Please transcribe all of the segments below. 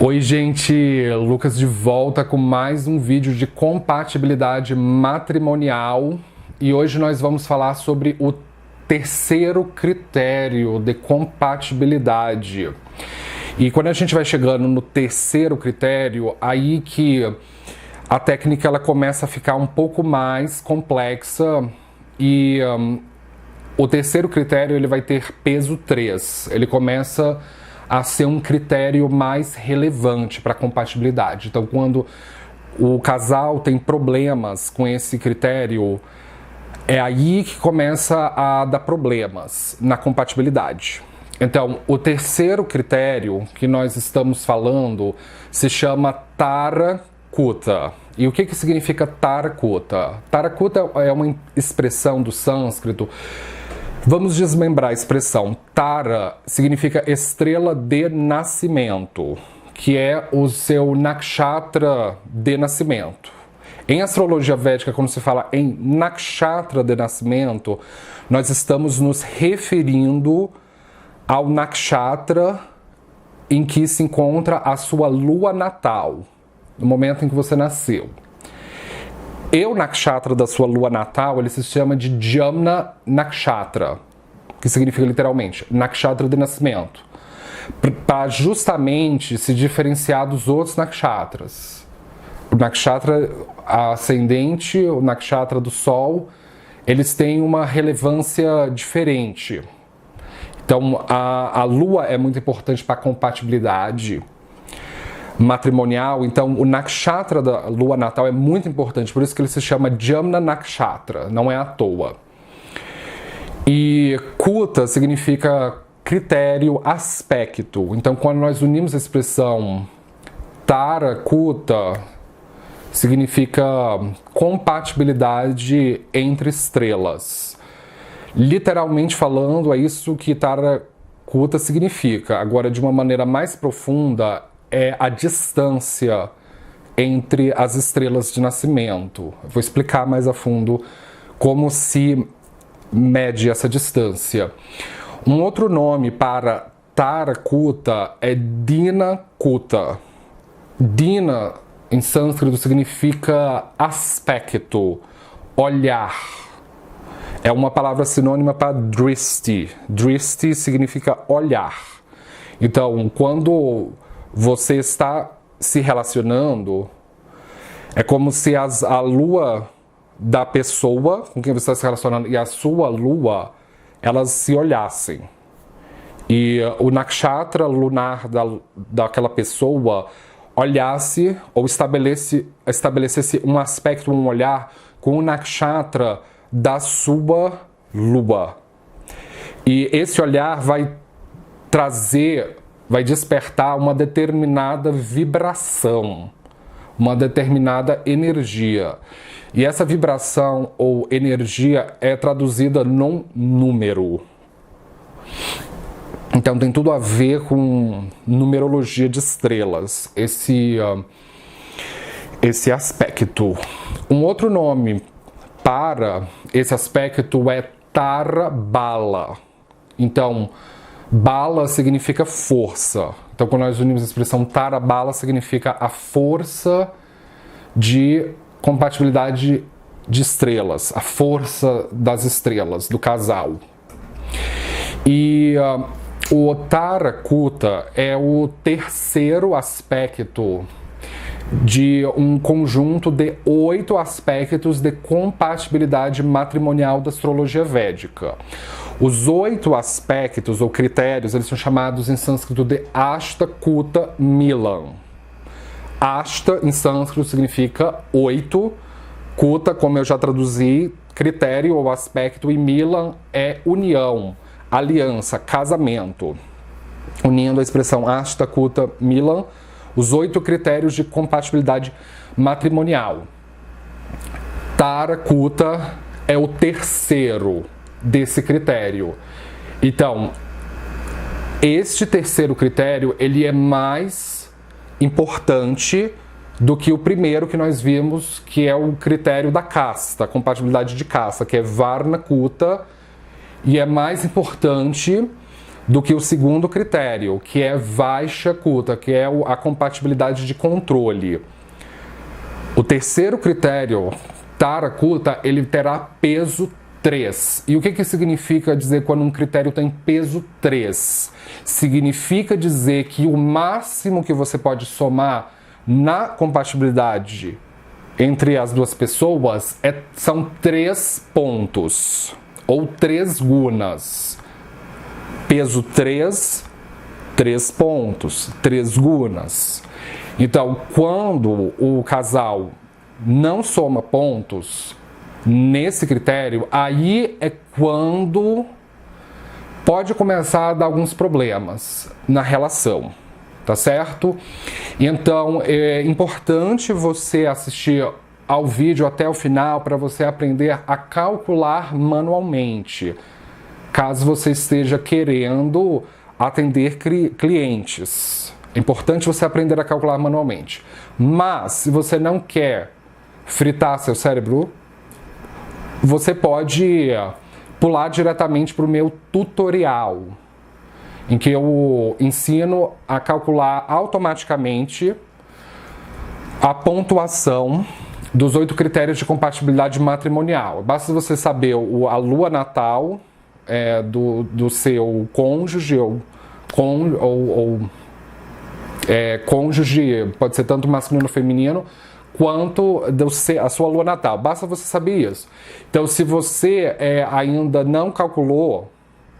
Oi gente, Lucas de volta com mais um vídeo de compatibilidade matrimonial e hoje nós vamos falar sobre o terceiro critério de compatibilidade. E quando a gente vai chegando no terceiro critério, aí que a técnica ela começa a ficar um pouco mais complexa e o terceiro critério ele vai ter peso 3, ele começa a ser um critério mais relevante para a compatibilidade. Então, quando o casal tem problemas com esse critério, é aí que começa a dar problemas na compatibilidade. Então, o terceiro critério que nós estamos falando se chama Tara Kuta. E o que significa Tara Kuta? Tara Kuta é uma expressão do sânscrito. Vamos desmembrar a expressão. Tara significa estrela de nascimento, que é o seu nakshatra de nascimento. Em astrologia védica, quando se fala em nakshatra de nascimento, nós estamos nos referindo ao nakshatra em que se encontra a sua lua natal, no momento em que você nasceu. E o nakshatra da sua lua natal, ele se chama de Jamna Nakshatra, que significa literalmente nakshatra de nascimento, para justamente se diferenciar dos outros nakshatras. O nakshatra ascendente, o nakshatra do sol, eles têm uma relevância diferente. Então, a lua é muito importante para a compatibilidade matrimonial, então o nakshatra da lua natal é muito importante, por isso que ele se chama Jamna Nakshatra, não é à toa. E Kuta significa critério, aspecto. Então, quando nós unimos a expressão Tara Kuta, significa compatibilidade entre estrelas. Literalmente falando, é isso que Tara Kuta significa. Agora, de uma maneira mais profunda, é a distância entre as estrelas de nascimento. Eu vou explicar mais a fundo como se mede essa distância. Um outro nome para Tara Kuta é Dina Kuta. Dina, em sânscrito, significa aspecto, olhar. É uma palavra sinônima para Drishti. Drishti significa olhar. Então, quando você está se relacionando, é como se a lua da pessoa com quem você está se relacionando e a sua lua, elas se olhassem. E o nakshatra lunar daquela pessoa olhasse ou estabelecesse um aspecto, um olhar com o nakshatra da sua lua. E esse olhar vai despertar uma determinada vibração, uma determinada energia. E essa vibração ou energia é traduzida num número. Então tem tudo a ver com numerologia de estrelas, esse aspecto. Um outro nome para esse aspecto é Tara Bala. Então, Bala significa força. Então, quando nós unimos a expressão Tara Bala, significa a força de compatibilidade de estrelas, a força das estrelas, do casal. E o Tara Kuta é o terceiro aspecto de um conjunto de 8 aspectos de compatibilidade matrimonial da astrologia védica. Os 8 aspectos ou critérios, eles são chamados em sânscrito de Ashta Kuta Milan. Ashta em sânscrito significa 8, Kuta, como eu já traduzi, critério ou aspecto, e Milan é união, aliança, casamento. Unindo a expressão Ashta Kuta Milan, os 8 critérios de compatibilidade matrimonial. Tara Kuta é o terceiro desse critério. Então, este terceiro critério, ele é mais importante do que o primeiro que nós vimos, que é o critério da casta, compatibilidade de casta, que é Varna Kuta, e é mais importante do que o segundo critério, que é Vaishya-Kuta, que é a compatibilidade de controle. O terceiro critério, Tara-Kuta, ele terá peso 3. E o que significa dizer quando um critério tem peso 3? Significa dizer que o máximo que você pode somar na compatibilidade entre as duas pessoas são 3 pontos, ou 3 gunas. Peso 3, 3 pontos, 3 gunas. Então, quando o casal não soma pontos nesse critério, aí é quando pode começar a dar alguns problemas na relação, tá certo? Então, é importante você assistir ao vídeo até o final para você aprender a calcular manualmente, caso você esteja querendo atender clientes. É importante você aprender a calcular manualmente. Mas, se você não quer fritar seu cérebro, você pode pular diretamente para o meu tutorial, em que eu ensino a calcular automaticamente a pontuação dos 8 critérios de compatibilidade matrimonial. Basta você saber a lua natal do seu cônjuge cônjuge, pode ser tanto masculino ou feminino, quanto a sua lua natal. Basta você saber isso. Então, se você ainda não calculou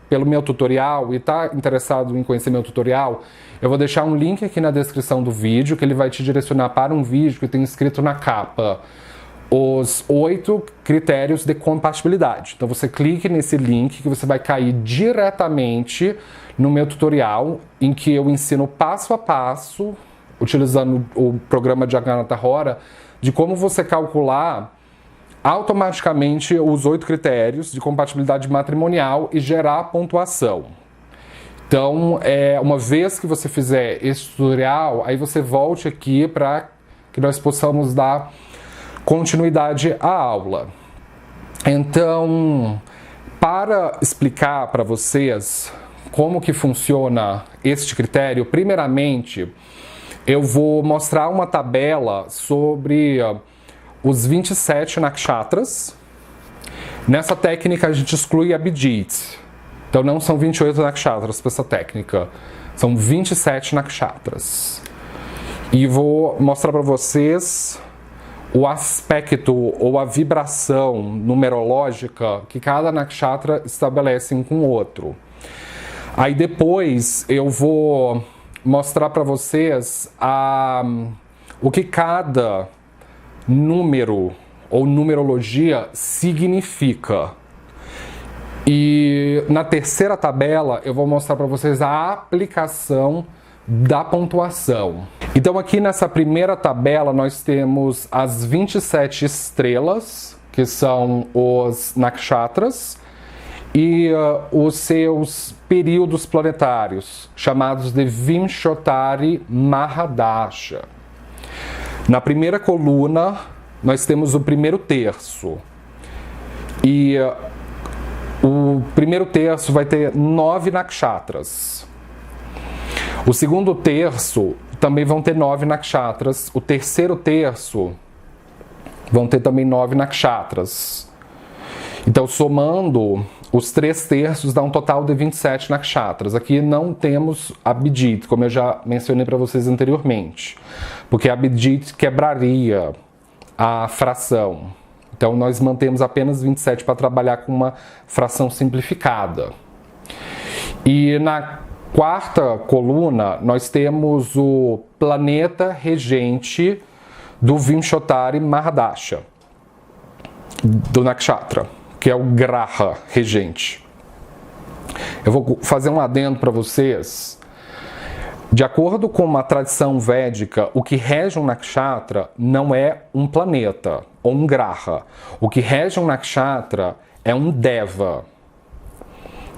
pelo meu tutorial e está interessado em conhecer meu tutorial, eu vou deixar um link aqui na descrição do vídeo, que ele vai te direcionar para um vídeo que tem escrito na capa os 8 critérios de compatibilidade. Então você clique nesse link que você vai cair diretamente no meu tutorial, em que eu ensino passo a passo, utilizando o programa de Agnata Hora, de como você calcular automaticamente os 8 critérios de compatibilidade matrimonial e gerar pontuação. Então, uma vez que você fizer esse tutorial, aí você volte aqui para que nós possamos dar continuidade à aula. Então, para explicar para vocês como que funciona este critério, primeiramente, eu vou mostrar uma tabela sobre os 27 nakshatras. Nessa técnica a gente exclui Abhijit. Então não são 28 nakshatras para essa técnica, são 27 nakshatras. E vou mostrar para vocês o aspecto ou a vibração numerológica que cada nakshatra estabelece um com o outro. Aí depois eu vou mostrar para vocês o que cada número ou numerologia significa. E na terceira tabela eu vou mostrar para vocês a aplicação da pontuação. Então aqui nessa primeira tabela nós temos as 27 estrelas, que são os nakshatras, e os seus períodos planetários, chamados de Vimshottari Mahadasha. Na primeira coluna nós temos o primeiro terço, e o primeiro terço vai ter 9 nakshatras. O segundo terço também vão ter 9 nakshatras. O terceiro terço vão ter também 9 nakshatras. Então, somando os 3 terços, dá um total de 27 nakshatras. Aqui não temos Abhijit, como eu já mencionei para vocês anteriormente, porque Abhijit quebraria a fração. Então, nós mantemos apenas 27 para trabalhar com uma fração simplificada. E na quarta coluna, nós temos o planeta regente do Vimshottari Mahadasha, do nakshatra, que é o Graha regente. Eu vou fazer um adendo para vocês. De acordo com a tradição védica, o que rege um nakshatra não é um planeta ou um graha. O que rege um nakshatra é um deva.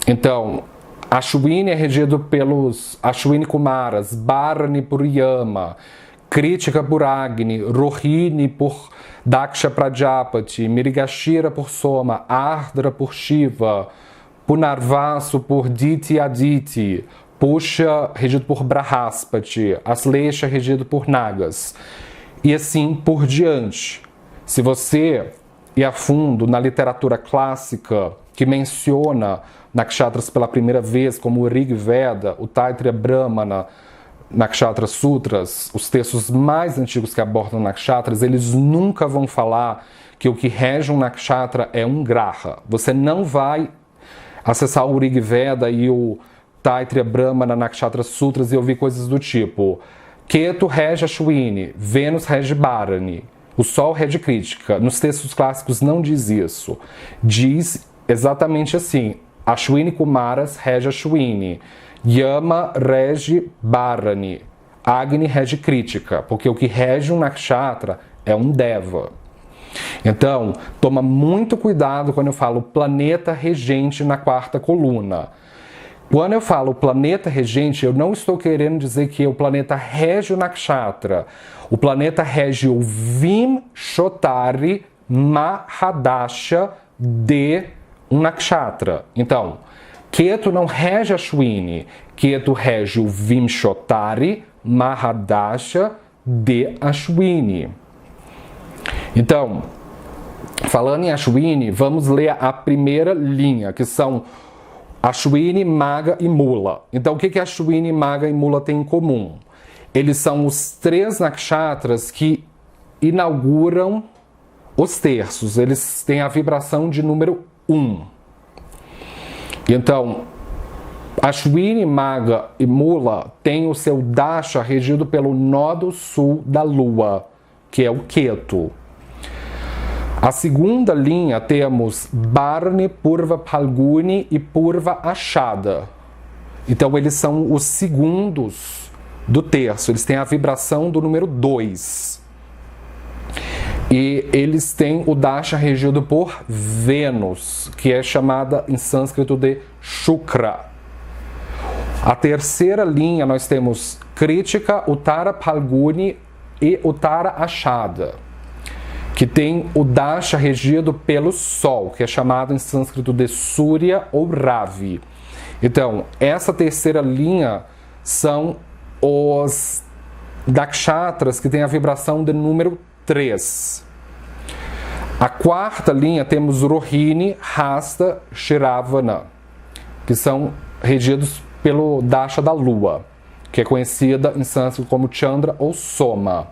Então, Ashwini é regido pelos Ashwini Kumaras, Bharani por Yama, Kritika por Agni, Rohini por Daksha Prajapati, Mirigashira por Soma, Ardra por Shiva, Punarvasu por Diti Aditi, Pusha regido por Brahaspati, Aslesha regido por Nagas, e assim por diante. Se você ir a fundo na literatura clássica que menciona nakshatras pela primeira vez, como o Rig Veda, o Taittiriya Brahmana, Nakshatra Sutras, os textos mais antigos que abordam nakshatras, eles nunca vão falar que o que rege um nakshatra é um graha. Você não vai acessar o Rig Veda e o Taittiriya Brahmana Nakshatra Sutras e ouvir coisas do tipo Ketu rege Ashwini, Vênus rege Bharani, o Sol rege Kritika. Nos textos clássicos não diz isso. Diz exatamente assim: Ashwini Kumaras rege Ashwini, Yama rege Bharani, Agni rege Kritika, porque o que rege um nakshatra é um Deva. Então, toma muito cuidado quando eu falo planeta regente na quarta coluna. Quando eu falo planeta regente, eu não estou querendo dizer que o planeta rege o nakshatra. O planeta rege o Vimshottari Mahadasha de um nakshatra. Então, Ketu não rege Ashwini, Ketu rege o Vimshottari Mahadasha de Ashwini. Então, falando em Ashwini, vamos ler a primeira linha, que são Ashwini, Maga e Mula. Então, o que Ashwini, Maga e Mula têm em comum? Eles são os 3 nakshatras que inauguram os terços. Eles têm a vibração de número 1. Então, Ashwini, Maga e Mula têm o seu dasha regido pelo nodo sul da Lua, que é o Ketu. A segunda linha temos Bharani, Purva Phalguni e Purva Ashada. Então eles são os segundos do terço, eles têm a vibração do número 2. E eles têm o dasha regido por Vênus, que é chamada em sânscrito de Shukra. A terceira linha nós temos Kritika, Uttara Phalguni e Uttara Ashada, que tem o dasha regido pelo Sol, que é chamado em sânscrito de Surya ou Ravi. Então, essa terceira linha são os nakshatras que têm a vibração de número 3. A quarta linha temos Rohini, Hasta, Shiravana, que são regidos pelo dasha da Lua, que é conhecida em sânscrito como Chandra ou Soma.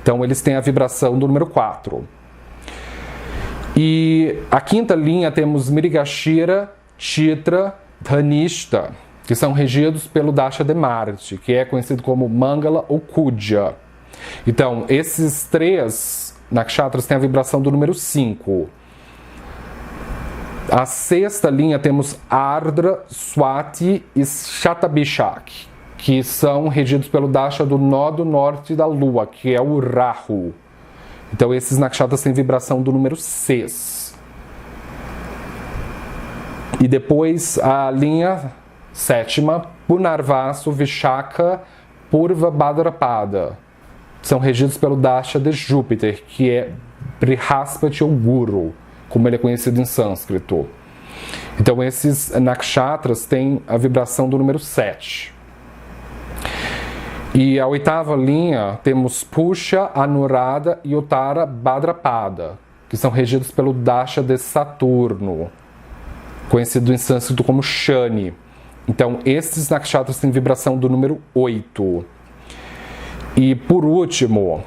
Então, eles têm a vibração do número 4. E a quinta linha temos Mrigashira, Chitra, Dhanishta, que são regidos pelo dasha de Marte, que é conhecido como Mangala ou Kudya. Então, esses 3 nakshatras têm a vibração do número 5. A sexta linha temos Ardra, Swati e Shatabhishak, que são regidos pelo dasha do nodo norte da Lua, que é o Rahu. Então, esses nakshatras têm vibração do número 6. E depois a linha sétima, Punarvasu, Vishaka, Purva Bhadrapada. São regidos pelo dasha de Júpiter, que é Brihaspati ou Guru, como ele é conhecido em sânscrito. Então, esses nakshatras têm a vibração do número 7. E a oitava linha temos Pusha, Anuradha e Uttara Bhadrapada, que são regidos pelo dasha de Saturno, conhecido em sânscrito como Shani. Então, esses nakshatras têm vibração do número 8. E por último,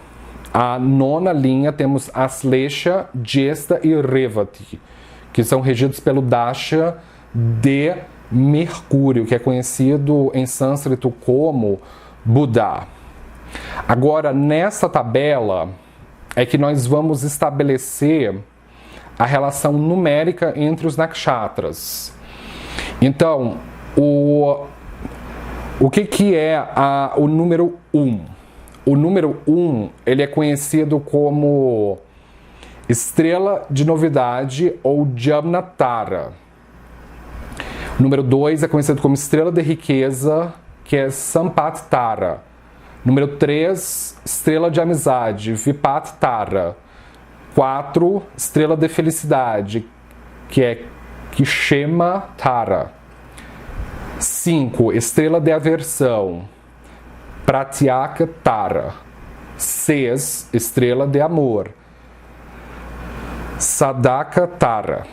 a nona linha temos Aslesha, Jesta e Revati, que são regidos pelo dasha de Mercúrio, que é conhecido em sânscrito como Buda. Agora, nessa tabela é que nós vamos estabelecer a relação numérica entre os nakshatras. Então, o que é o número 1? O número 1, ele é conhecido como estrela de novidade ou Jamnatara. O número 2 é conhecido como estrela de riqueza, que é Sampat Tara. Número 3, estrela de amizade, Vipat Tara. 4, estrela de felicidade, que é Kshema Tara. 5. Estrela de aversão, Pratyaka Tara. 6. Estrela de amor, Sadaka Tara.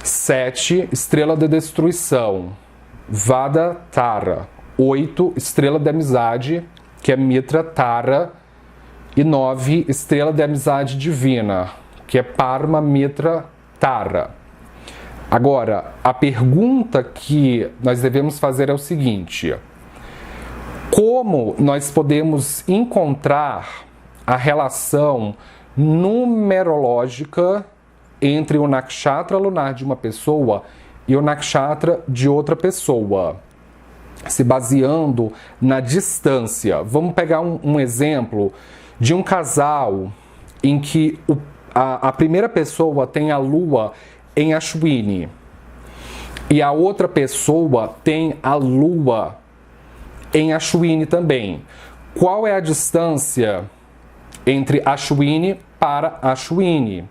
7. Estrela de destruição, Vada Tara. 8. Estrela de amizade, que é Mitra Tara. E 9. Estrela de amizade divina, que é Parma Mitra Tara. Agora, a pergunta que nós devemos fazer é o seguinte: como nós podemos encontrar a relação numerológica entre o nakshatra lunar de uma pessoa e o nakshatra de outra pessoa, se baseando na distância? Vamos pegar um exemplo de um casal em que a primeira pessoa tem a lua em Ashwini e a outra pessoa tem a lua em Ashwini também. Qual é a distância entre Ashwini para Ashwini?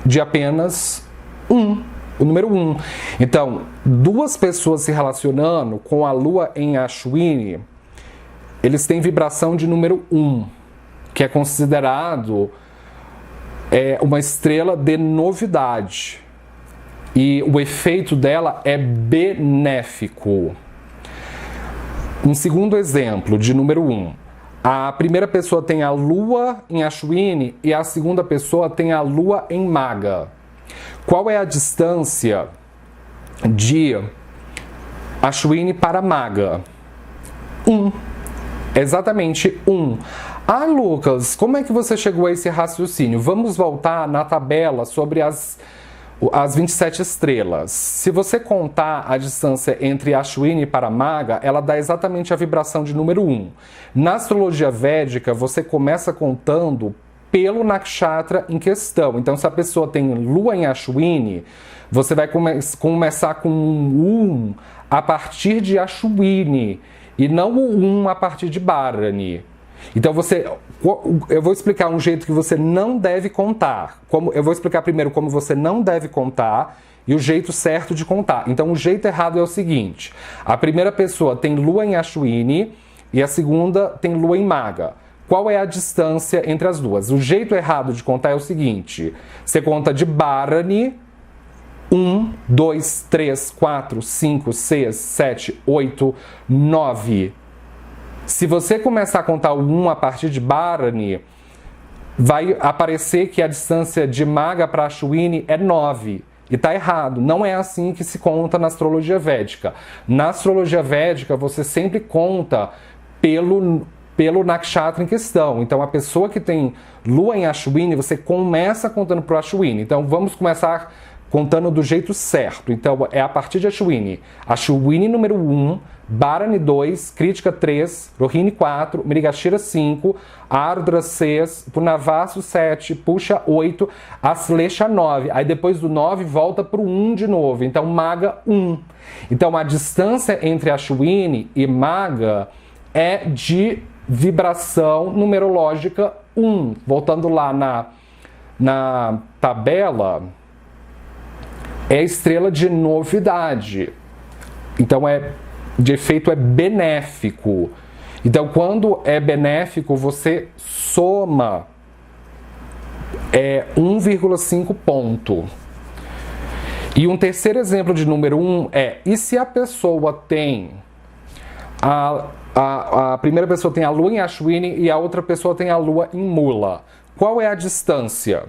De apenas 1, o número 1. Então, duas pessoas se relacionando com a lua em Ashwini, eles têm vibração de número 1, que é considerado uma estrela de novidade. E o efeito dela é benéfico. Um segundo exemplo de número 1. A primeira pessoa tem a lua em Ashwini e a segunda pessoa tem a lua em Maga. Qual é a distância de Ashwini para Maga? 1. Exatamente 1. Ah, Lucas, como é que você chegou a esse raciocínio? Vamos voltar na tabela sobre as 27 estrelas. Se você contar a distância entre Ashwini para Maga, ela dá exatamente a vibração de número 1. Na astrologia védica, você começa contando pelo nakshatra em questão. Então, se a pessoa tem lua em Ashwini, você vai começar com um 1 a partir de Ashwini e não o 1 a partir de Bharani. Então eu vou explicar um jeito que você não deve contar. Eu vou explicar primeiro como você não deve contar e o jeito certo de contar. Então o jeito errado é o seguinte: a primeira pessoa tem lua em Ashwini e a segunda tem lua em Maga. Qual é a distância entre as duas? O jeito errado de contar é o seguinte: você conta de Bharani 1, 2, 3, 4, 5, 6, 7, 8, 9. Se você começar a contar o 1 a partir de Bharani, vai aparecer que a distância de Maga para Ashwini é 9. E está errado. Não é assim que se conta na astrologia védica. Na astrologia védica, você sempre conta pelo nakshatra em questão. Então, a pessoa que tem lua em Ashwini, você começa contando para o Ashwini. Então, vamos começar contando do jeito certo. Então, é a partir de Ashwini. Ashwini número 1, Bharani 2, Kritika 3, Rohini 4, Mrigashira 5, Ardra 6, Punarvasu 7, Pusha 8, Aslesha 9. Aí depois do 9 volta para o 1 de novo. Então Maga 1. Então a distância entre Ashwini e Maga é de vibração numerológica 1. Voltando lá na tabela, é estrela de novidade. Então de efeito é benéfico. Então, quando é benéfico, você soma 1,5 ponto. E um terceiro exemplo de número 1 e se a pessoa tem a primeira pessoa tem a lua em Ashwini e a outra pessoa tem a lua em Mula? Qual é a distância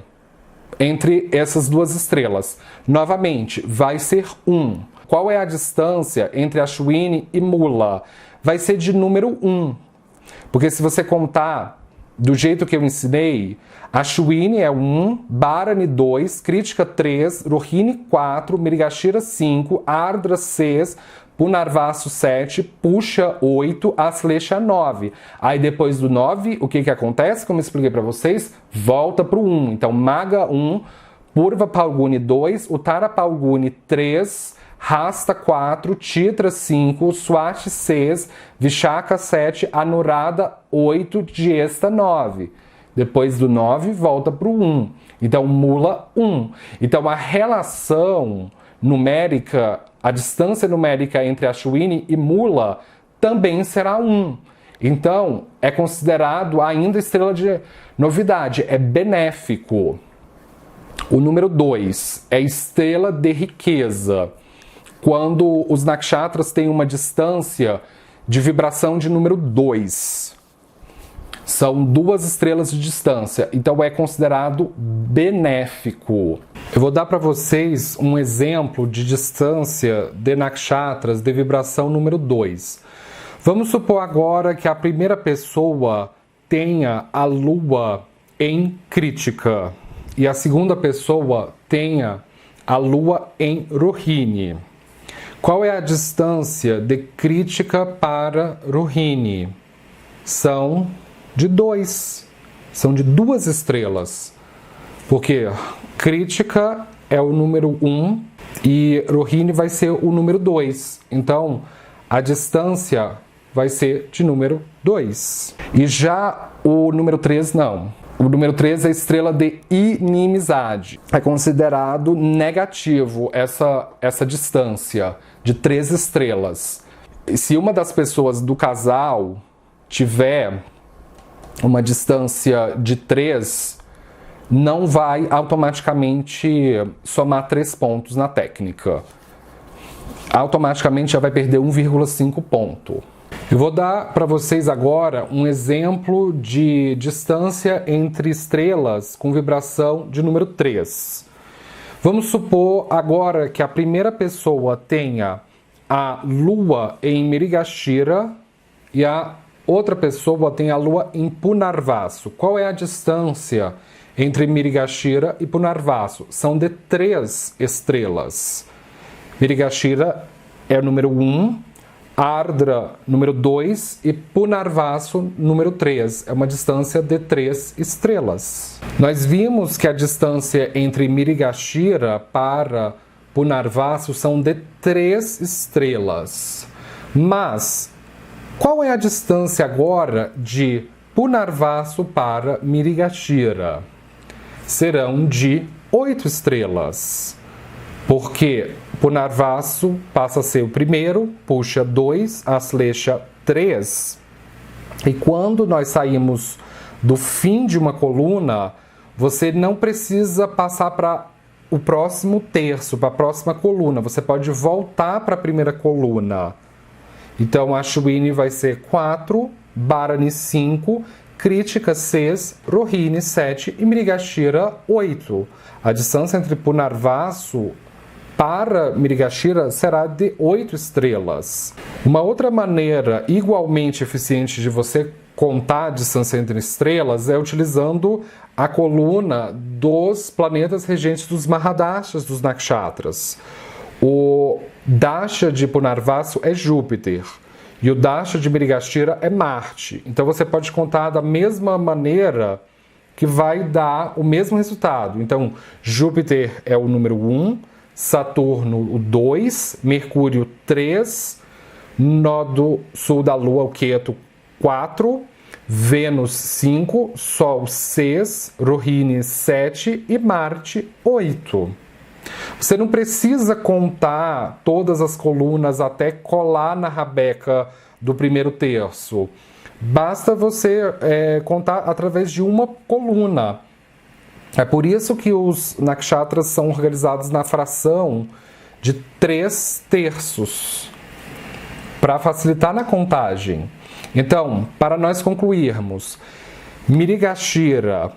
entre essas duas estrelas? Novamente, vai ser 1. Qual é a distância entre Ashwini e Mula? Vai ser de número 1. Porque se você contar do jeito que eu ensinei, Ashwini é 1, Bharani 2, Kritika 3, Rohini 4, Mrigashira 5, Ardra 6, Punarvasu 7, Pusha 8, Aslesha 9. Aí depois do 9, o que acontece? Como eu expliquei para vocês, volta para o 1. Então Maga 1, Purva Palguni 2, Uttara Palguni 3, Rasta 4, Chitra 5, Swati 6, Vishaka 7, Anurada 8, Jyesta 9. Depois do 9, volta para o 1. Então, Mula 1. Então, a relação numérica, a distância numérica entre Ashwini e Mula também será 1. Então, é considerado ainda estrela de novidade, é benéfico. O número 2 é estrela de riqueza, quando os nakshatras têm uma distância de vibração de número 2. São 2 estrelas de distância, então é considerado benéfico. Eu vou dar para vocês um exemplo de distância de nakshatras de vibração número 2. Vamos supor agora que a primeira pessoa tenha a Lua em Kritika e a segunda pessoa tenha a Lua em Rohini. Qual é a distância de Kritika para Rohini? São de 2. São de 2 estrelas. Porque Kritika é o número 1 e Rohini vai ser o número 2. Então, a distância vai ser de número 2. E já o número 3 não. O número 3 é a estrela de inimizade. É considerado negativo essa distância de 3 estrelas. E se uma das pessoas do casal tiver uma distância de 3, não vai automaticamente somar 3 pontos na técnica. Automaticamente já vai perder 1,5 ponto. Eu vou dar para vocês agora um exemplo de distância entre estrelas com vibração de número 3. Vamos supor agora que a primeira pessoa tenha a Lua em Mrigashira e a outra pessoa tenha a Lua em Punarvasu. Qual é a distância entre Mrigashira e Punarvasu? São de 3 estrelas. Mrigashira é o número 1, Ardra, número 2 e Punarvasu, número 3. É uma distância de 3 estrelas. Nós vimos que a distância entre Mrigashira para Punarvasu são de 3 estrelas. Mas qual é a distância agora de Punarvasu para Mrigashira? Serão de 8 estrelas. Porque Punarvasu passa a ser o primeiro, puxa 2, Aslesha 3. E quando nós saímos do fim de uma coluna, você não precisa passar para o próximo terço, para a próxima coluna. Você pode voltar para a primeira coluna. Então, Ashwini vai ser 4, Bharani 5, Kritika 6, Rohini 7 e Mrigashira 8. A distância entre Punarvasu para Mrigashira será de 8 estrelas. Uma outra maneira igualmente eficiente de você contar a distância entre estrelas é utilizando a coluna dos planetas regentes dos Mahadashas dos Nakshatras. O Dasha de Punarvasu é Júpiter e o Dasha de Mrigashira é Marte. Então você pode contar da mesma maneira que vai dar o mesmo resultado. Então Júpiter é o número 1, Saturno o 2, Mercúrio 3, Nodo Sul da Lua, o Ketu 4, Vênus 5, Sol 6, Rohini 7 e Marte 8. Você não precisa contar todas as colunas até colar na rabeca do primeiro terço. Basta você contar através de uma coluna. É por isso que os nakshatras são organizados na fração de 3 terços, para facilitar na contagem. Então, para nós concluirmos, Mrigashira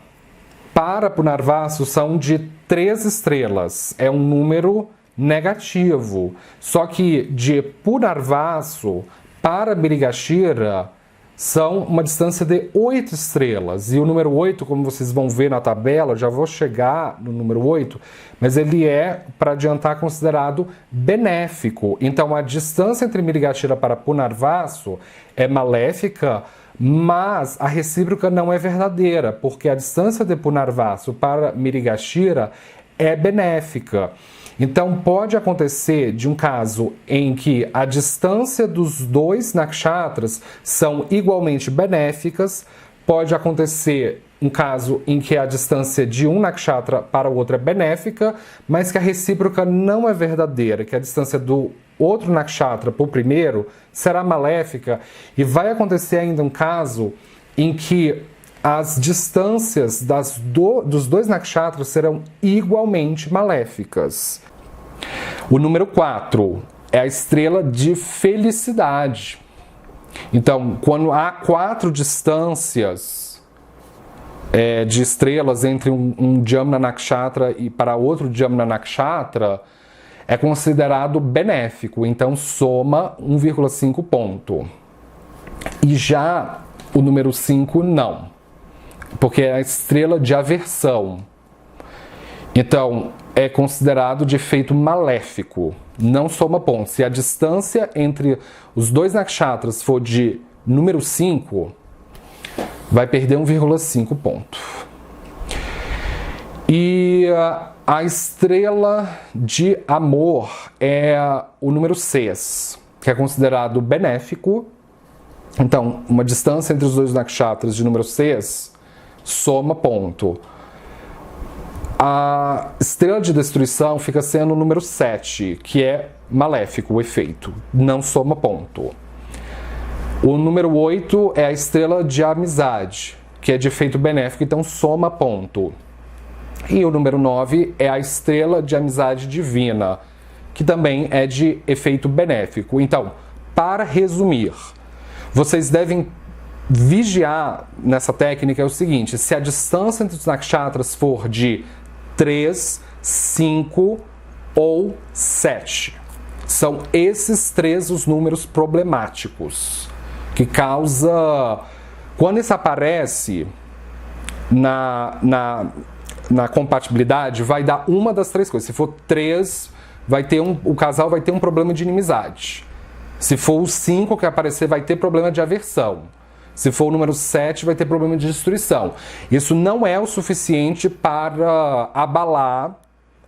para Punarvasu são de 3 estrelas. É um número negativo. Só que de Punarvasu para Mrigashira são uma distância de 8 estrelas. E o número 8, como vocês vão ver na tabela, eu já vou chegar no número 8, mas ele é, para adiantar, considerado benéfico. Então a distância entre Mrigashira para Punarvasu é maléfica, mas a recíproca não é verdadeira, porque a distância de Punarvasu para Mrigashira é benéfica. Então pode acontecer de um caso em que a distância dos 2 nakshatras são igualmente benéficas, pode acontecer um caso em que a distância de um nakshatra para o outro é benéfica, mas que a recíproca não é verdadeira, que a distância do outro nakshatra para o primeiro será maléfica, e vai acontecer ainda um caso em que as distâncias dos dois nakshatras serão igualmente maléficas. O número 4 é a estrela de felicidade. Então, quando há 4 distâncias de estrelas entre um Jamna Nakshatra e para outro Jamna Nakshatra, é considerado benéfico, então soma 1,5 ponto. E já o número 5 não, porque é a estrela de aversão. Então, é considerado de efeito maléfico, não soma pontos. Se a distância entre os dois nakshatras for de número 5, vai perder 1,5 ponto. E a estrela de amor é o número 6, que é considerado benéfico. Então, uma distância entre os dois nakshatras de número 6 soma ponto. A estrela de destruição fica sendo o número 7, que é maléfico o efeito, não soma ponto. O número 8 é a estrela de amizade, que é de efeito benéfico, então soma ponto. E o número 9 é a estrela de amizade divina, que também é de efeito benéfico. Então, para resumir, vocês devem vigiar nessa técnica é o seguinte: se a distância entre os nakshatras for de 3, 5 ou 7, são esses 3 os números problemáticos, que causa, quando isso aparece na compatibilidade, vai dar uma das 3 coisas. Se for 3, o casal vai ter um problema de inimizade. Se for o 5 que aparecer, vai ter problema de aversão. Se for o número 7, vai ter problema de destruição. Isso não é o suficiente para abalar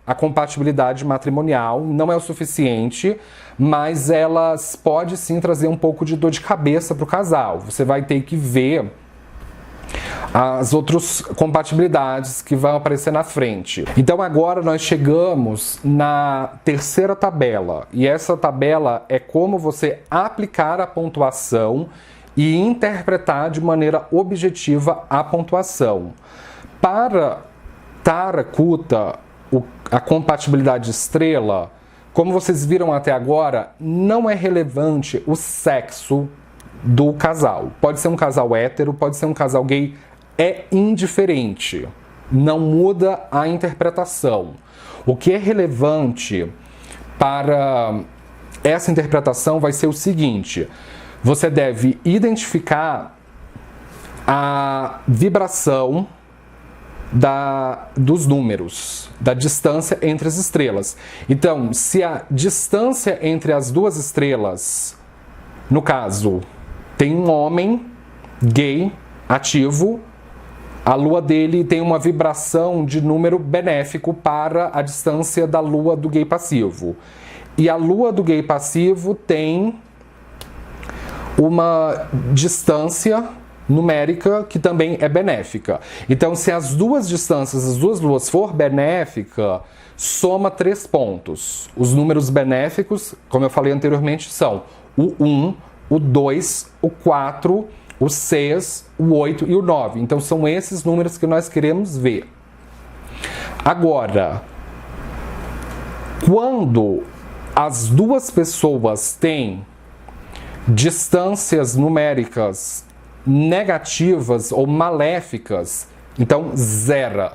a compatibilidade matrimonial, não é o suficiente, mas elas pode sim trazer um pouco de dor de cabeça para o casal. Você vai ter que ver as outras compatibilidades que vão aparecer na frente. Então agora nós chegamos na terceira tabela, e essa tabela é como você aplicar a pontuação e interpretar de maneira objetiva a pontuação. Para Tara Kuta, a compatibilidade estrela, como vocês viram até agora, não é relevante o sexo do casal. Pode ser um casal hétero, pode ser um casal gay, é indiferente. Não muda a interpretação. O que é relevante para essa interpretação vai ser o seguinte: você deve identificar a vibração dos números, da distância entre as estrelas. Então, se a distância entre as duas estrelas, no caso, tem um homem gay ativo, a lua dele tem uma vibração de número benéfico para a distância da lua do gay passivo. E a lua do gay passivo tem uma distância numérica que também é benéfica. Então, se as duas distâncias, as duas luas for benéfica, soma 3 pontos. Os números benéficos, como eu falei anteriormente, são o 1, o 2, o 4, o 6, o 8 e o 9. Então, são esses números que nós queremos ver. Agora, quando as duas pessoas têm distâncias numéricas negativas ou maléficas, então zera.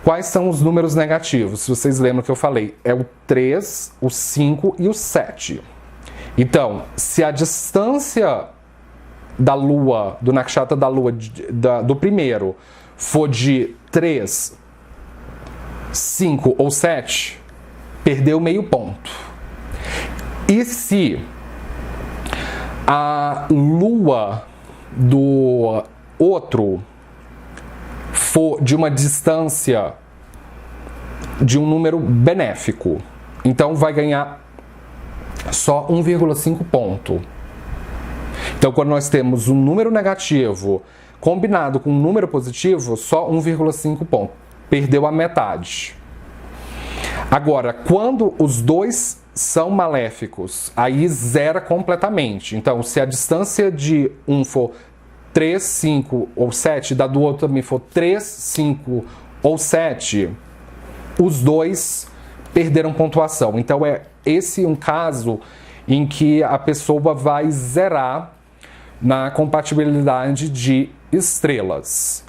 Quais são os números negativos? Se vocês lembram que eu falei, é o 3, o 5 e o 7. Então, se a distância da lua, do nakshatra da lua, do primeiro, for de 3, 5 ou 7, perdeu meio ponto. E se a lua do outro for de uma distância de um número benéfico, então vai ganhar só 1,5 ponto. Então, quando nós temos um número negativo Combinado com um número positivo, só 1,5 ponto. Perdeu a metade. Agora, quando os dois são maléficos, aí zera completamente. Então, se a distância de um for 3, 5 ou 7, da do outro também for 3, 5 ou 7, os dois perderam pontuação. Então, é esse um caso em que a pessoa vai zerar na compatibilidade de estrelas.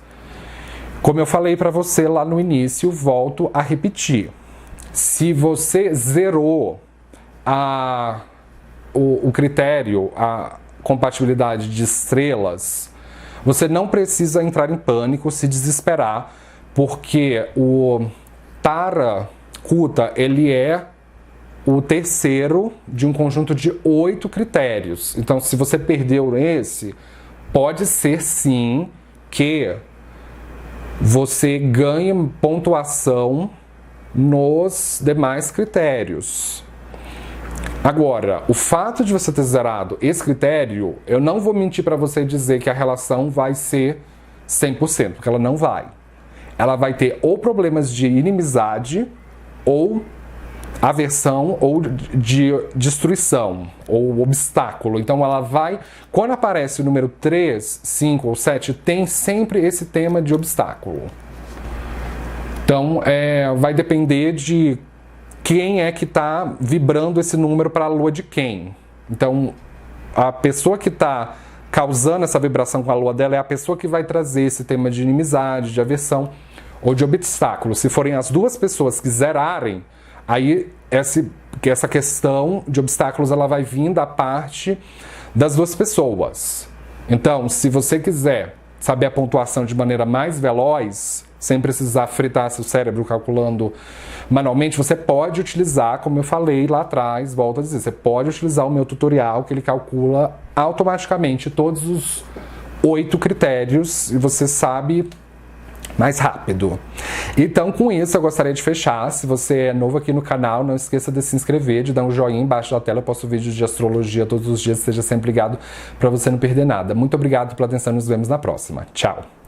Como eu falei para você lá no início, volto a repetir. Se você zerou o critério, a compatibilidade de estrelas, você não precisa entrar em pânico, se desesperar, porque o Tara Kuta, ele é o terceiro de um conjunto de 8 critérios. Então, se você perdeu esse, pode ser sim que você ganhe pontuação nos demais critérios. Agora, o fato de você ter zerado esse critério, eu não vou mentir para você e dizer que a relação vai ser 100%, porque ela não vai. Ela vai ter ou problemas de inimizade, ou aversão, ou de destruição, ou obstáculo. Então ela vai, quando aparece o número 3, 5 ou 7, tem sempre esse tema de obstáculo. Então vai depender de quem é que está vibrando esse número para a lua de quem. Então a pessoa que está causando essa vibração com a lua dela é a pessoa que vai trazer esse tema de inimizade, de aversão ou de obstáculo. Se forem as duas pessoas que zerarem, aí essa questão de obstáculos ela vai vir da parte das duas pessoas. Então, se você quiser saber a pontuação de maneira mais veloz, sem precisar fritar seu cérebro calculando manualmente, você pode utilizar, como eu falei lá atrás, volto a dizer, você pode utilizar o meu tutorial que ele calcula automaticamente todos os 8 critérios e você sabe mais rápido. Então, com isso, eu gostaria de fechar. Se você é novo aqui no canal, não esqueça de se inscrever, de dar um joinha embaixo da tela. Eu posto vídeos de astrologia todos os dias. Seja sempre ligado para você não perder nada. Muito obrigado pela atenção. Nos vemos na próxima. Tchau!